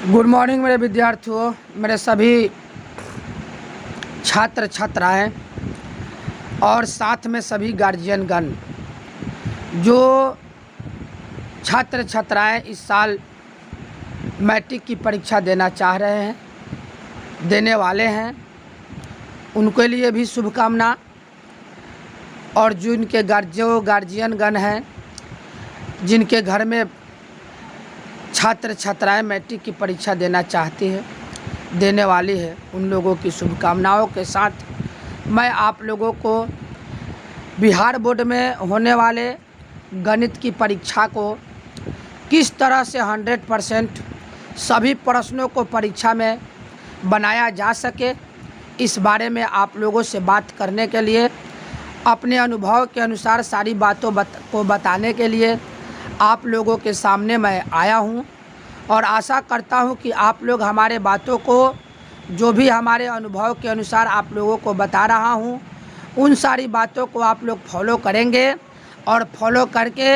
Good morning मेरे विद्यार्थियों, मेरे सभी छात्र छात्राएं और साथ में सभी गार्जियन गण। जो छात्र छात्राएं इस साल मैट्रिक की परीक्षा देना चाह रहे हैं, देने वाले हैं, उनके लिए भी शुभकामना। और जिनके गार्जियन गण हैं, जिनके घर में छात्र छात्राएं मैट्रिक की परीक्षा देना चाहती है, देने वाली है, उन लोगों की शुभकामनाओं के साथ मैं आप लोगों को बिहार बोर्ड में होने वाले गणित की परीक्षा को किस तरह से 100% सभी प्रश्नों को परीक्षा में बनाया जा सके, इस बारे में आप लोगों से बात करने के लिए, अपने अनुभव के अनुसार सारी बातों को बताने के लिए आप लोगों के सामने मैं आया हूं। और आशा करता हूं कि आप लोग हमारे बातों को, जो भी हमारे अनुभव के अनुसार आप लोगों को बता रहा हूं, उन सारी बातों को आप लोग फॉलो करेंगे और फॉलो करके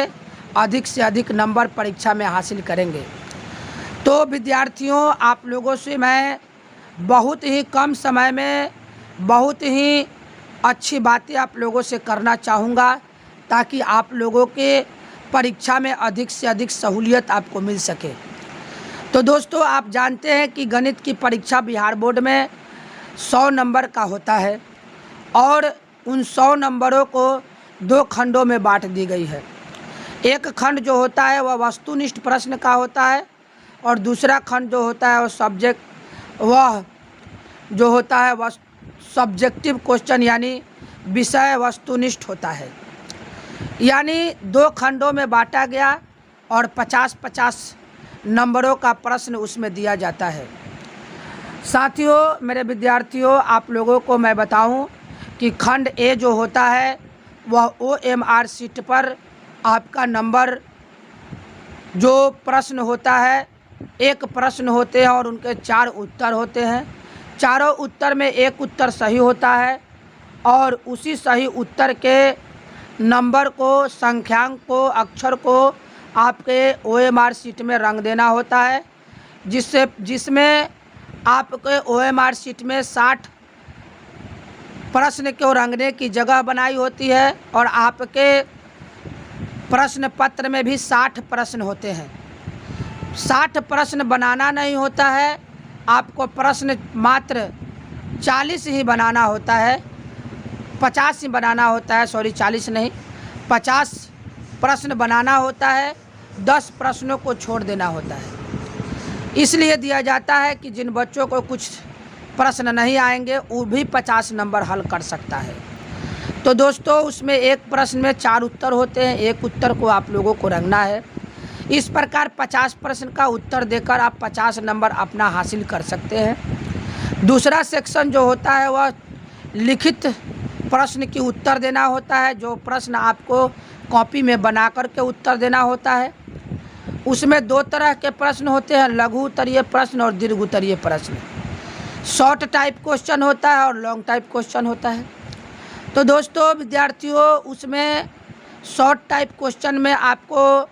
अधिक से अधिक नंबर परीक्षा में हासिल करेंगे। तो विद्यार्थियों, आप लोगों से मैं बहुत ही कम समय में बहुत ही अच्छी बातें आप लोगों से करना चाहूँगा, ताकि आप लोगों के परीक्षा में अधिक से अधिक सहूलियत आपको मिल सके। तो दोस्तों, आप जानते हैं कि गणित की परीक्षा बिहार बोर्ड में 100 नंबर का होता है और उन 100 नंबरों को 2 खंडों में बांट दी गई है। एक खंड जो होता है वह वस्तुनिष्ठ प्रश्न का होता है और दूसरा खंड जो होता है वह सब्जेक्टिव क्वेश्चन यानी विषय वस्तुनिष्ठ होता है। यानी 2 खंडों में बांटा गया और 50-50 नंबरों का प्रश्न उसमें दिया जाता है। साथियों, मेरे विद्यार्थियों, आप लोगों को मैं बताऊं कि खंड ए जो होता है वह OMR शीट पर आपका नंबर, जो प्रश्न होता है, 1 प्रश्न होते हैं और उनके 4 उत्तर होते हैं। चारों उत्तर में एक उत्तर सही होता है और उसी सही उत्तर के नंबर को, संख्यांक को, अक्षर को आपके OMR शीट में रंग देना होता है, जिसमें आपके OMR शीट में 60 प्रश्न को रंगने की जगह बनाई होती है और आपके प्रश्न पत्र में भी 60 प्रश्न होते हैं। 60 प्रश्न बनाना नहीं होता है, आपको प्रश्न मात्र 40 ही बनाना होता है, 50 ही बनाना होता है, 40 नहीं, 50 प्रश्न बनाना होता है, 10 प्रश्नों को छोड़ देना होता है। इसलिए दिया जाता है कि जिन बच्चों को कुछ प्रश्न नहीं आएंगे वो भी 50 नंबर हल कर सकता है। तो दोस्तों, उसमें एक प्रश्न में 4 उत्तर होते हैं, एक उत्तर को आप लोगों को रंगना है। इस प्रकार 50 प्रश्न का उत्तर देकर आप 50 नंबर अपना हासिल कर सकते हैं। दूसरा सेक्शन जो होता है वह लिखित प्रश्न की उत्तर देना होता है, जो प्रश्न आपको कॉपी में बना कर के उत्तर देना होता है। उसमें 2 तरह के प्रश्न होते हैं, लघु उत्तरीय प्रश्न और दीर्घ उत्तरीय प्रश्न। शॉर्ट टाइप क्वेश्चन होता है और लॉन्ग टाइप क्वेश्चन होता है। तो दोस्तों विद्यार्थियों, उसमें शॉर्ट टाइप क्वेश्चन में आपको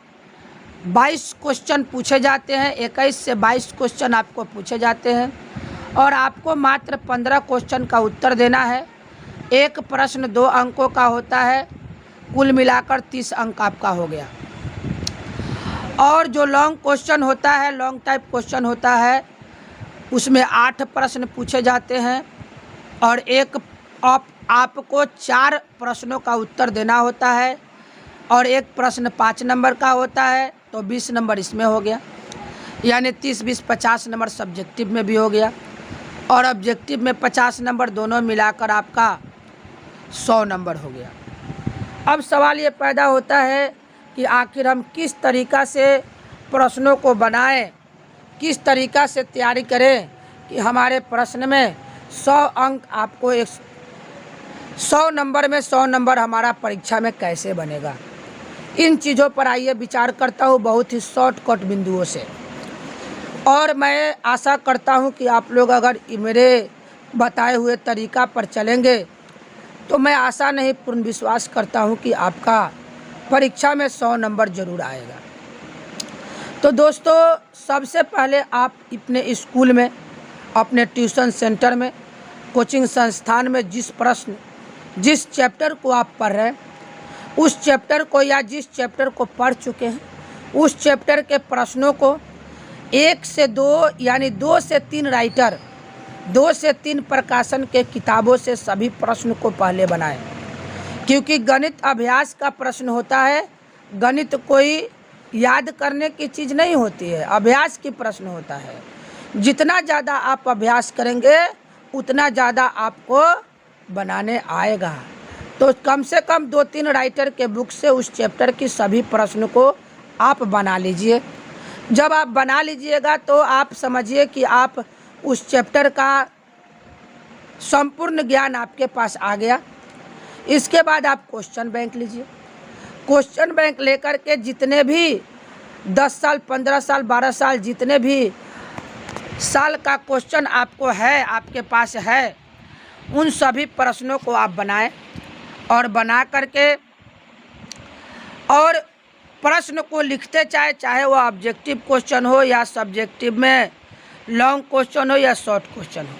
22 क्वेश्चन पूछे जाते हैं, 21 से 22 क्वेश्चन आपको पूछे जाते हैं और आपको मात्र 15 क्वेश्चन का उत्तर देना है। एक प्रश्न 2 अंकों का होता है, कुल मिलाकर 30 अंक आपका हो गया। और जो लॉन्ग क्वेश्चन होता है, लॉन्ग टाइप क्वेश्चन होता है, उसमें 8 प्रश्न पूछे जाते हैं और आपको 4 प्रश्नों का उत्तर देना होता है और एक प्रश्न 5 नंबर का होता है, तो 20 नंबर इसमें हो गया। यानी 30-20 50 नंबर सब्जेक्टिव में भी हो गया और ऑब्जेक्टिव में 50 नंबर, दोनों मिलाकर आपका 100 नंबर हो गया। अब सवाल ये पैदा होता है कि आखिर हम किस तरीक़ा से प्रश्नों को बनाएं, किस तरीक़ा से तैयारी करें कि हमारे प्रश्न में 100 अंक आपको 100 नंबर में 100 नंबर हमारा परीक्षा में कैसे बनेगा। इन चीज़ों पर आइए विचार करता हूँ बहुत ही शॉर्टकट बिंदुओं से। और मैं आशा करता हूँ कि आप लोग अगर मेरे बताए हुए तरीक़ा पर चलेंगे तो मैं आशा नहीं, पूर्ण विश्वास करता हूँ कि आपका परीक्षा में 100 नंबर ज़रूर आएगा। तो दोस्तों, सबसे पहले आप अपने स्कूल में, अपने ट्यूशन सेंटर में, कोचिंग संस्थान में जिस चैप्टर को आप पढ़ रहे हैं, उस चैप्टर को या जिस चैप्टर को पढ़ चुके हैं, उस चैप्टर के प्रश्नों को 1 से 2 यानी 2 से 3 राइटर, 2 से 3 प्रकाशन के किताबों से सभी प्रश्न को पहले बनाएं। क्योंकि गणित अभ्यास का प्रश्न होता है। गणित कोई याद करने की चीज़ नहीं होती है, अभ्यास की प्रश्न होता है। जितना ज़्यादा आप अभ्यास करेंगे उतना ज़्यादा आपको बनाने आएगा। तो कम से कम 2-3 राइटर के बुक से उस चैप्टर की सभी प्रश्न को आप बना लीजिए। जब आप बना लीजिएगा तो आप समझिए कि आप उस चैप्टर का संपूर्ण ज्ञान आपके पास आ गया। इसके बाद आप क्वेश्चन बैंक लीजिए। क्वेश्चन बैंक लेकर के जितने भी 10 साल, 15 साल, 12 साल, जितने भी साल का क्वेश्चन आपको है, आपके पास है, उन सभी प्रश्नों को आप बनाएं और बना करके और प्रश्न को लिखते चाहे वो ऑब्जेक्टिव क्वेश्चन हो या सब्जेक्टिव में लॉन्ग क्वेश्चन हो या शॉर्ट क्वेश्चन हो,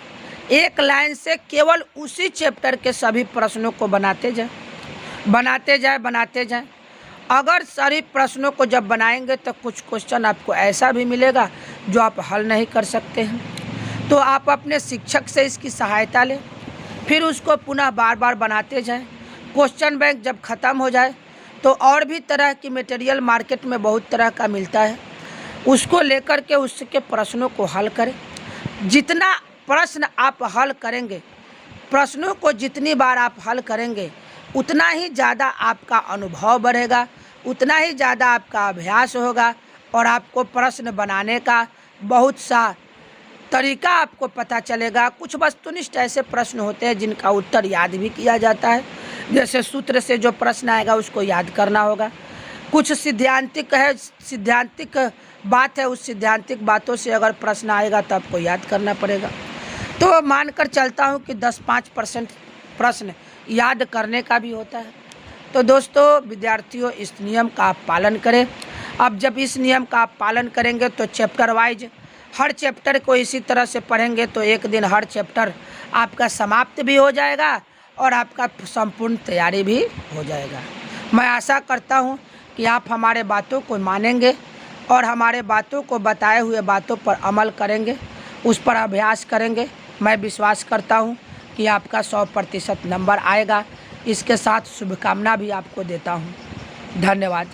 एक लाइन से केवल उसी चैप्टर के सभी प्रश्नों को बनाते जाएं। अगर सारी प्रश्नों को जब बनाएंगे तो कुछ क्वेश्चन आपको ऐसा भी मिलेगा जो आप हल नहीं कर सकते हैं। तो आप अपने शिक्षक से इसकी सहायता लें, फिर उसको पुनः बार बार बनाते जाएं। क्वेश्चन बैंक जब ख़त्म हो जाए तो और भी तरह की मटेरियल मार्केट में बहुत तरह का मिलता है, उसको लेकर के उसके प्रश्नों को हल करें। जितना प्रश्न आप हल करेंगे, प्रश्नों को जितनी बार आप हल करेंगे, उतना ही ज़्यादा आपका अनुभव बढ़ेगा, उतना ही ज़्यादा आपका अभ्यास होगा और आपको प्रश्न बनाने का बहुत सा तरीका आपको पता चलेगा। कुछ वस्तुनिष्ठ ऐसे प्रश्न होते हैं जिनका उत्तर याद भी किया जाता है, जैसे सूत्र से जो प्रश्न आएगा उसको याद करना होगा। कुछ सिद्धांतिक बात है, उस सिद्धांतिक बातों से अगर प्रश्न आएगा तो आपको याद करना पड़ेगा। तो मानकर चलता हूँ कि 10-5% प्रश्न याद करने का भी होता है। तो दोस्तों विद्यार्थियों, इस नियम का आप पालन करें। अब जब इस नियम का आप पालन करेंगे तो चैप्टर वाइज हर चैप्टर को इसी तरह से पढ़ेंगे तो एक दिन हर चैप्टर आपका समाप्त भी हो जाएगा और आपका संपूर्ण तैयारी भी हो जाएगा। मैं आशा करता हूँ कि आप हमारे बातों को मानेंगे और हमारे बातों को बताए हुए बातों पर अमल करेंगे, उस पर अभ्यास करेंगे। मैं विश्वास करता हूँ कि आपका 100% नंबर आएगा। इसके साथ शुभकामना भी आपको देता हूँ। धन्यवाद।